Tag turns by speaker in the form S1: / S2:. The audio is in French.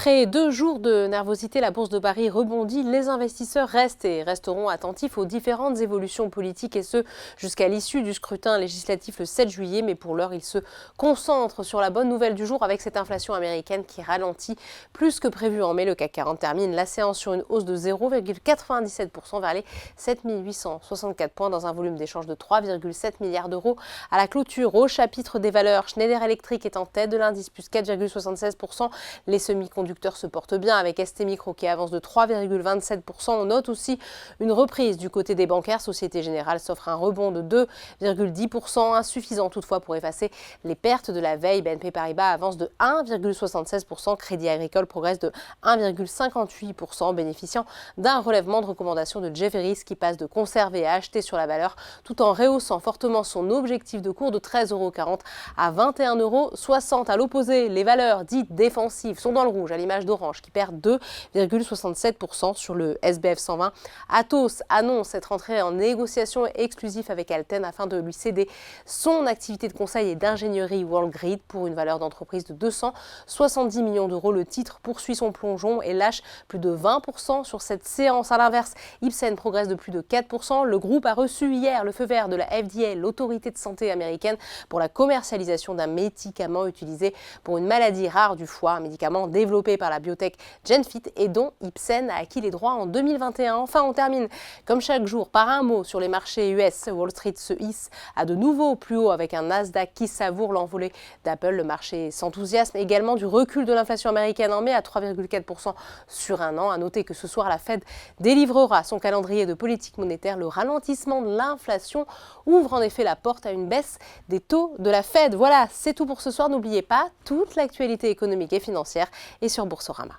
S1: Après 2 jours de nervosité, la bourse de Paris rebondit. Les investisseurs restent et resteront attentifs aux différentes évolutions politiques et ce jusqu'à l'issue du scrutin législatif le 7 juillet. Mais pour l'heure, ils se concentrent sur la bonne nouvelle du jour avec cette inflation américaine qui ralentit plus que prévu en mai. Le CAC 40 termine la séance sur une hausse de 0,97% vers les 7 864 points dans un volume d'échange de 3,7 milliards d'euros. À la clôture, au chapitre des valeurs, Schneider Electric est en tête de l'indice, plus 4,76%. Les semi-conducteurs se portent bien avec STMicro qui avance de 3,27%. On note aussi une reprise du côté des bancaires. Société Générale s'offre un rebond de 2,10%, insuffisant toutefois pour effacer les pertes de la veille. BNP Paribas avance de 1,76%. Crédit Agricole progresse de 1,58%, bénéficiant d'un relèvement de recommandation de Jefferies qui passe de conserver à acheter sur la valeur tout en rehaussant fortement son objectif de cours de 13,40 € à 21,60 €. À l'opposé, les valeurs dites défensives sont dans le rouge, à l'image d'Orange qui perd 2,67% sur le SBF 120. Atos annonce être entré en négociation exclusive avec Alten afin de lui céder son activité de conseil et d'ingénierie Worldgrid pour une valeur d'entreprise de 270 millions d'euros. Le titre poursuit son plongeon et lâche plus de 20% sur cette séance. À l'inverse, Ipsen progresse de plus de 4%. Le groupe a reçu hier le feu vert de la FDA, l'autorité de santé américaine, pour la commercialisation d'un médicament utilisé pour une maladie rare du foie, un médicament développé par la biotech Genfit et dont Ipsen a acquis les droits en 2021. Enfin, on termine comme chaque jour par un mot sur les marchés US. Wall Street se hisse à de nouveaux plus hauts avec un Nasdaq qui savoure l'envolée d'Apple. Le marché s'enthousiasme également du recul de l'inflation américaine en mai à 3,4% sur un an. À noter que ce soir, la Fed délivrera son calendrier de politique monétaire. Le ralentissement de l'inflation ouvre en effet la porte à une baisse des taux de la Fed. Voilà, c'est tout pour ce soir. N'oubliez pas, toute l'actualité économique et financière est sur Boursorama.